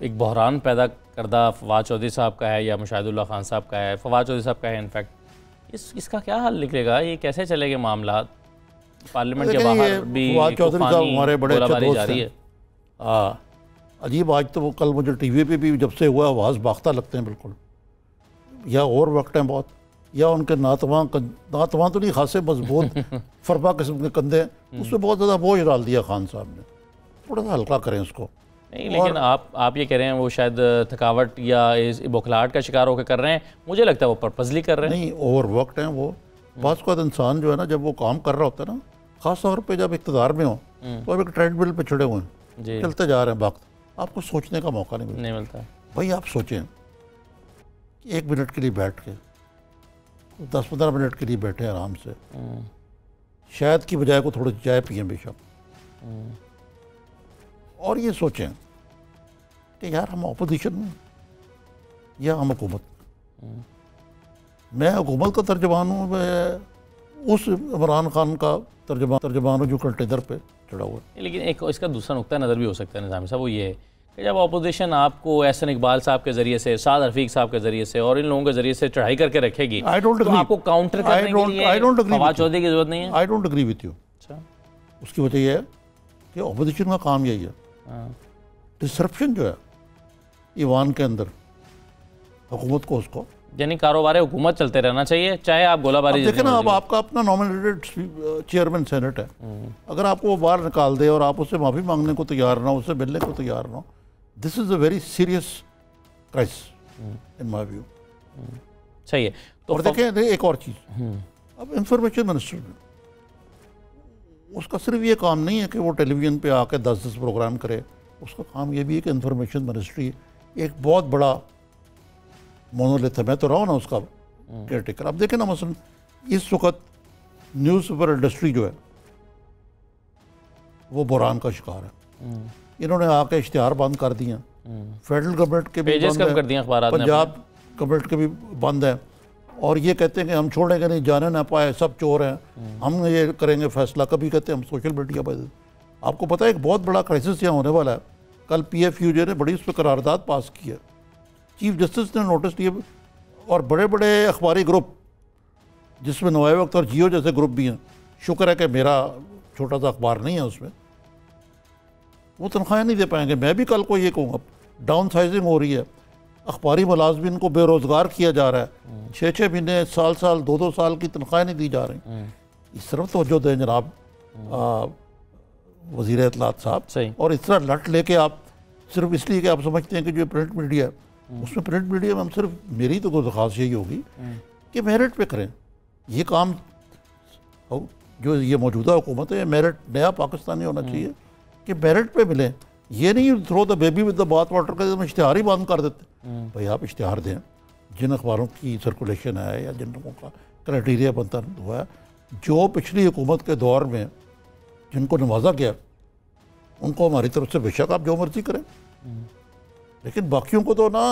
एक बहरान पैदा करदा फवाद चौधरी साहब का है या मुशाहिदुल्लाह खान साहब का है, फवाद चौधरी साहब का है इनफैक्ट, इसका क्या हल निकलेगा? ये कैसे चलेंगे मामला? पार्लियामेंट के बाहर भी फवाद चौधरी साहब हमारे बड़े अच्छे दोस्त जारी हैं। अजीब, आज तो वो कल मुझे टीवी पे भी जब से हुआ आवाज़ बाख्ता लगते हैं बिल्कुल, या और वक्त हैं बहुत, या उनके नातवां तो नहीं खासे मजबूत फरबा किस्म के कंधे हैं, उसमें बहुत ज़्यादा बोझ डाल दिया खान साहब ने। थोड़ा सा हल्का करें उसको। नहीं, लेकिन आप ये कह रहे हैं वो शायद थकावट या इस बौखलाहट का शिकार होकर कर रहे हैं। मुझे लगता है वो पर्पजली कर रहे हैं। नहीं, ओवर वक्त हैं वो। बात का इंसान जो है ना, जब वो काम कर रहा होता है ना, ख़ास तौर पे जब इक़्तिदार में हो तो अब एक ट्रेडमिल पे चढ़े हुए हैं, चलते जा रहे हैं, वक्त आपको सोचने का मौका नहीं मिलता। भाई आप सोचें कि 1 मिनट के लिए बैठ के 10-15 मिनट के लिए बैठे आराम से, शायद की बजाय को थोड़ी चाय पिए बेशक, और ये सोचें कि यार हम अपोजिशन में या हम हुकूमत। मैं हुकूमत का तर्जमान हूँ, मैं उस इमरान खान का तर्जमान हूँ जो कंटेनर पे चढ़ा हुआ है। लेकिन एक इसका दूसरा नुक्ता नज़र भी हो सकता है निज़ामी साहब, वो ये है कि जब अपोजिशन आपको एहसन इकबाल साहब के ज़रिए से, साद रफ़ीक साहब के ज़रिए से और इन लोगों के ज़रिए से चढ़ाई करके रखेगी, तो आपको काउंटर करने के लिए फवाद चौधरी की ज़रूरत नहीं है। I don't agree with you. अच्छा, उसकी वजह यह है कि अपोजिशन का काम यही है, डिसरप्शन जो है ईवान के अंदर हुकूमत को, उसको यानी कारोबार हुकूमत चलते रहना चाहिए, चाहे आप गोलाबारी। देखिए ना, अब आपका अपना नॉमिनेटेड चेयरमैन सेनेट है, अगर आपको वो बाहर निकाल दे और आप उससे माफ़ी मांगने को तैयार ना हो, उससे मिलने को तैयार ना हो, this is a very serious crisis in my view. सही है। तो और देखें एक और चीज़, अब इंफॉर्मेशन मिनिस्टर उसका सिर्फ ये काम नहीं है कि वो टेलीविज़न पे आके 10-10 प्रोग्राम करे, उसका काम ये भी है कि इंफॉर्मेशन मिनिस्ट्री एक बहुत बड़ा मोनोलिथ है। मैं तो रहा हूँ ना उसका केयर टेकर। अब देखें ना, मसलन इस वक्त न्यूज़पेपर इंडस्ट्री जो है वो बुरान का शिकार है। इन्होंने आके इश्तिहार बंद कर दिए हैं, फेडरल गवर्नमेंट के भी बंद है, पंजाब गवर्नमेंट के भी बंद है, और ये कहते हैं कि हम छोड़ेंगे नहीं, जाने ना पाए, सब चोर हैं, हम ये करेंगे फैसला। कभी कहते हैं हम सोशल मीडिया पर। आपको पता है एक बहुत बड़ा क्राइसिस यहाँ होने वाला है। कल PFUJ ने बड़ी उस पर करारदाद पास की है, चीफ जस्टिस ने नोटिस दिए, और बड़े बड़े अखबारी ग्रुप जिसमें नवाब अख्तर जियो जैसे ग्रुप भी हैं, शुक्र है कि मेरा छोटा सा अखबार नहीं है उसमें, वो तनख्वाहें नहीं दे पाएंगे। मैं भी कल को ये कहूँगा, डाउन साइजिंग हो रही है, अखबारी मुलाजमिन को बेरोज़गार किया जा रहा है, 6-6 महीने, साल 2-2 साल की तनख्वाहें नहीं दी जा रही। इस तरफ तवज्जो दें जनाब वज़ीर इत्तलात साहब। और इस तरह लट लेके आप सिर्फ इसलिए कि आप समझते हैं कि जो प्रिंट मीडिया है, उसमें प्रिंट मीडिया में हम सिर्फ, मेरी तो दरख्वास्त यही होगी कि मेरिट पे करें ये काम। जो ये मौजूदा हुकूमत है, मेरिट नया पाकिस्तानी होना चाहिए कि मेरिट पे मिले। ये नहीं throw the baby with the bathwater का हम इश्तिहार ही बंद कर देते। भाई आप इश्तिहार दें, जिन अखबारों की सर्कुलेशन है या जिन लोगों का क्राइटेरिया बनता हुआ है, जो पिछली हुकूमत के दौर में जिनको नवाजा गया, उनको हमारी तरफ से बेशक आप जो मर्जी करें, लेकिन बाकियों को तो ना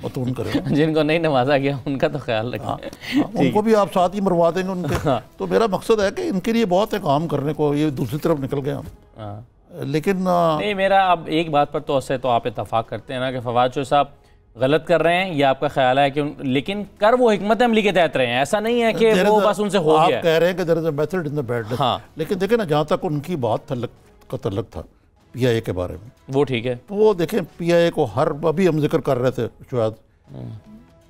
मतून करें। जिनको नहीं नवाजा गया उनका तो ख्याल रखें। उनको भी आप साथ ही मरवा देंगे उनके। तो मेरा मकसद है कि इनके लिए बहुत है काम करने को, ये दूसरी तरफ निकल गए हम। लेकिन नहीं, मेरा अब एक बात पर तो आप इत्तफाक करते हैं ना कि फवाद चौधरी साहब गलत कर रहे हैं, ये आपका ख्याल है कि लेकिन कर वो हिकमत अमली के तहत रहे हैं, ऐसा नहीं है कि वो बस उनसे हो गया। आप कह रहे हैं कि there is a method in the madness. हाँ, लेकिन देखें ना, जहाँ तक उनकी बात का तल्लुक था PIA के बारे में, वो ठीक है। वो देखें PIA को अभी हम जिक्र कर रहे थे शायद,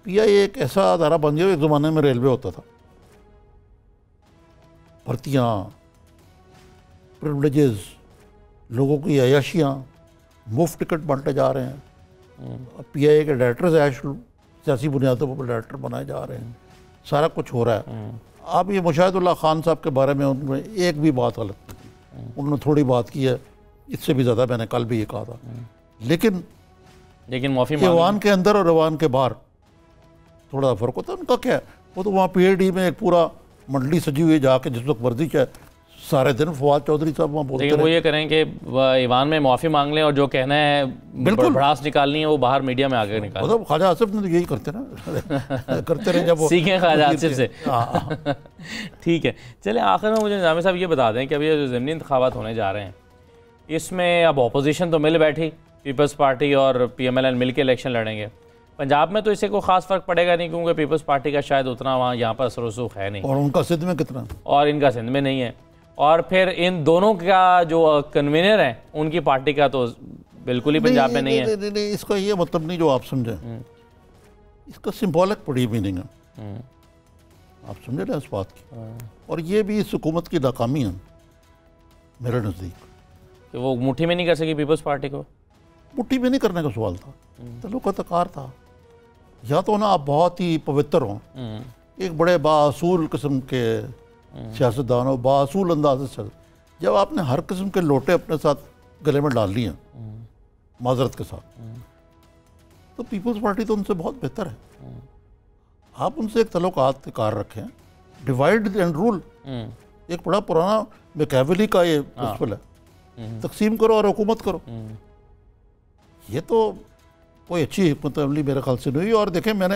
PIA एक ऐसा अदारा बन गया, एक ज़माने में रेलवे होता था, भर्तियाँ, प्रिविलेजेस, लोगों की अयाशियाँ, मुफ्त टिकट बांटे जा रहे हैं। PIA के डायरेक्टर्स सियासी बुनियादों पर डायरेक्टर बनाए जा रहे हैं, सारा कुछ हो रहा है। अब ये मुशाहिदुल्लाह खान साहब के बारे में उन्होंने एक भी बात गलत नहीं की, उन्होंने थोड़ी बात की है, इससे भी ज़्यादा मैंने कल भी ये कहा था। लेकिन माफ़ी ईवान के अंदर और ईवान के बाहर थोड़ा फ़र्क होता है। उनका क्या है, वो तो वहाँ PID में एक पूरा मंडली सजी हुई है, जाके जिस वक्त वर्जिश है सारे दिन फवाद चौधरी साहब वहाँ बोलते लेकिन वो रहे। ये करें कि ईवान में माफ़ी मांग लें और जो कहना है बिल्कुल। भड़ास निकालनी है वो बाहर मीडिया में आकर निकालें। मतलब ख्वाजा आसिफ ने तो यही करते ना करते रहे जब वो सीखें ख्वाजा आसिफ से। हाँ। ठीक है, चलें आखिर में मुझे निज़ामी साहब ये बता दें कि अभी जो ज़मीनी इंतखाबात होने जा रहे हैं इसमें अब अपोजिशन तो मिल बैठी, पीपल्स पार्टी और PMLN मिल के इलेक्शन लड़ेंगे। पंजाब में तो इससे कोई ख़ास फ़र्क पड़ेगा नहीं क्योंकि पीपल्स पार्टी का शायद उतना वहाँ यहाँ पर असर रसूख है नहीं, और उनका सिंध में कितना, और इनका सिंध में नहीं है। और फिर इन दोनों का जो कन्वीनर है उनकी पार्टी का तो बिल्कुल ही पंजाब में नहीं है। नहीं, इसका ये मतलब नहीं जो आप समझे, इसका सिंबॉलिक बड़ी मीनिंग है, आप समझे ना इस बात की। और ये भी इस हुकूमत की नाकामी है मेरे नज़दीक, कि वो मुट्ठी में नहीं कर सकी पीपल्स पार्टी को। मुट्ठी में नहीं करने का सवाल था, तल्लुक़-ए-तकार था। या तो ना आप बहुत ही पवित्र हों, एक बड़े बासूल किस्म के सियासतदान हो, बासूल अंदाज से, जब आपने हर किस्म के लोटे अपने साथ गले में डाल लिए माजरत के साथ, तो पीपल्स पार्टी तो उनसे बहुत बेहतर है। आप उनसे एक तल्लुक़ात रखें, डिवाइड एंड रूल, एक बड़ा पुराना मैकियावेली का ये प्रिंसिपल है, तकसीम करो और हुकूमत करो। ये तो कोई अच्छी हिकमत अमली मेरे ख्याल से नहीं। और देखें, मैं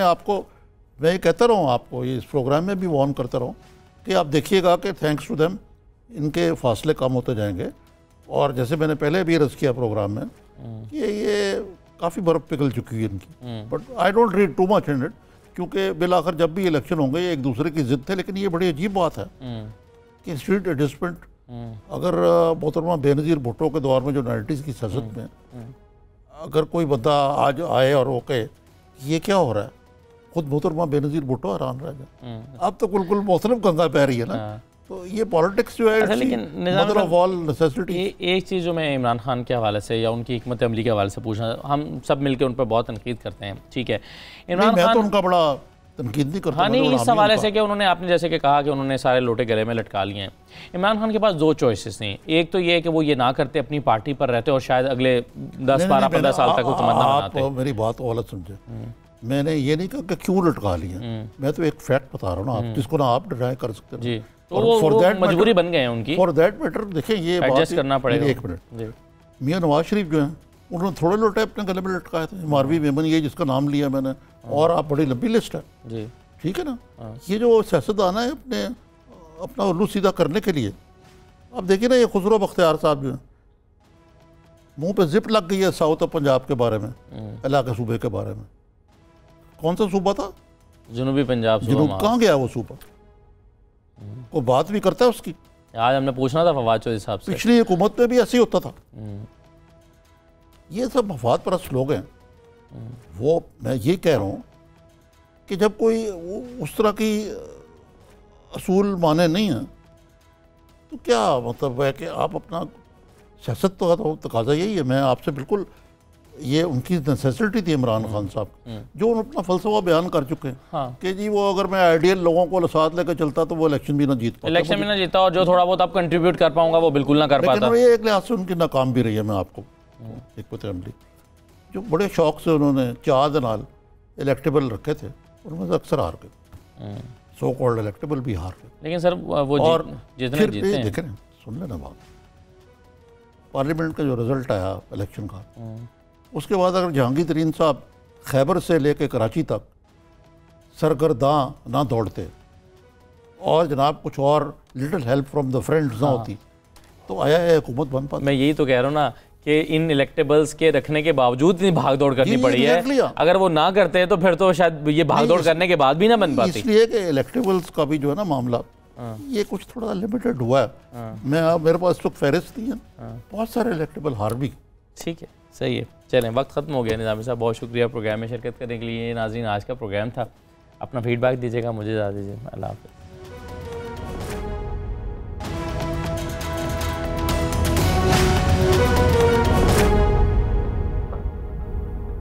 ये कहता रहूँ आपको, ये इस प्रोग्राम में भी वार्न करता रहूँ कि आप देखिएगा कि थैंक्स टू देम इनके फासले कम होते जाएंगे। और जैसे मैंने पहले भी अर्ज़ किया प्रोग्राम में कि ये काफ़ी बर्फ़ पिघल चुकी है इनकी, but I don't read too much in it, क्योंकि बिल आखिर जब भी इलेक्शन होंगे ये एक दूसरे की ज़िद थे। लेकिन ये बड़ी अजीब बात है कि स्ट्रीट एडजस्टमेंट, अगर मोहतरमा बेनज़ीर भुट्टो के दौर में जो 90s की सियासत में अगर कोई बंदा आज आए और वो कहे ये क्या हो रहा है, खुद मोहतरमा बेनज़ीर भुट्टो हैरान रह गया। अब तो बिल्कुल मौसम गंगा पै रही है ना। तो ये पॉलिटिक्स जो है, लेकिन मदर ऑफ ऑल नेसेसिटी। एक चीज़ जो मैं इमरान खान के हवाले से या उनकी हिकमत अमली के हवाले से पूछना, हम सब मिलकर उन पर बहुत तनकीद करते हैं, ठीक है, इमरान खान, मैं तो उनका बड़ा तनकीद नहीं करता। हाँ नहीं, इस हवाले से कि उन्होंने, आपने जैसे कि कहा कि उन्होंने सारे लोटे गले में लटका लिए हैं। इमरान खान के पास दो चॉइसेस नहीं, एक तो ये है कि वो ये ना करते, अपनी पार्टी पर रहते और शायद अगले 10-12-15 साल तक वो तमन्ना बनाते। आप मेरी बात गलत समझे, मैंने ये नहीं कहा कि क्यों लटका लिया, मैं तो एक फैक्ट बता रहा हूँ ना, आप जिसको ना आप डिनाई कर सकते जी, तो वो मजबूरी बन गए हैं उनकी, फॉर दैट मैटर। देखिए ये एडजस्ट करना पड़ेगा। एक मिनट, मियां नवाज शरीफ जो हैं उन्होंने थोड़े लोटे अपने गले में लटकाए थे, मारवी मेमन ये जिसका नाम लिया मैंने, और आप बड़ी लंबी लिस्ट है जी, ठीक है ना। ये जो सियासतदान है अपना उल्लू सीधा करने के लिए, अब देखिए ना, ये खुसरो बख्तियार साहब जो है मुंह पे जिप लग गई है साउथ ऑफ पंजाब के बारे में, इलाके सूबे के बारे में। कौन सा सूबा था? जनूबी पंजाब। जनूब कहाँ गया वो सूबा? कोई बात भी करता है उसकी? आज हमने पूछना था फवाद चौधरी साहब से, पिछली हुकूमत में भी ऐसे ही होता था। ये सब मफाद परस्त लोग हैं। वो मैं ये कह रहा हूँ कि जब कोई उस तरह की असूल माने नहीं है तो क्या मतलब है कि आप अपना सियासत तो तकाजा यही है। मैं आपसे बिल्कुल, ये उनकी नेसेसिटी थी इमरान खान साहब, जो उन्होंने अपना फलसफा बयान कर चुके हैं। हाँ। कि जी वो अगर मैं आइडियल लोगों को साथ लेकर चलता तो वो इलेक्शन भी ना जीत पाता, इलेक्शन भी ना जीता, और जो थोड़ा बहुत आप कंट्रीब्यूट कर पाऊंगा वो बिल्कुल ना कर पाता। ये एक लिहाज से उनकी नाकाम भी रही है। मैं आपको एक पता अमली जो बड़े शौक से उन्होंने 4 दिन इलेक्टेबल रखे थे, उनमें से अक्सर हार गए, सो कॉल्ड इलेक्टेबल भी हार गए। लेकिन सर वो और जितने जीते हैं, देखें सुन लेना बात, पार्लियामेंट का जो रिजल्ट आया इलेक्शन का, उसके बाद अगर जहांगीर तरीन साहब खैबर से लेकर कराची तक सरगर्दां ना दौड़ते और जनाब कुछ और little help from the friends ना होती, तो आया है हुकूमत बन पाती। मैं यही तो कह रहा हूँ ना कि इन इलेक्टेबल्स के रखने के बावजूद इतनी भाग दौड़ करनी पड़ी है। अगर वो ना करते तो फिर तो शायद ये भाग दौड़ करने के बाद भी ना बन पाती। इसलिए कि इलेक्टेबल्स का भी जो है ना मामला, ये कुछ थोड़ा लिमिटेड हुआ है। मेरे पास तो फहरिस्त नहीं है, बहुत सारे इलेक्टेबल हार भी। ठीक है, सही है। चलें, वक्त ख़त्म हो गया। निज़ामी साहब बहुत शुक्रिया प्रोग्राम में शिरकत करने के लिए। नाज़रीन, आज का प्रोग्राम था। अपना फीडबैक दीजिएगा, मुझे इजाज़त दीजिए। अल्लाह हाफ़िज़।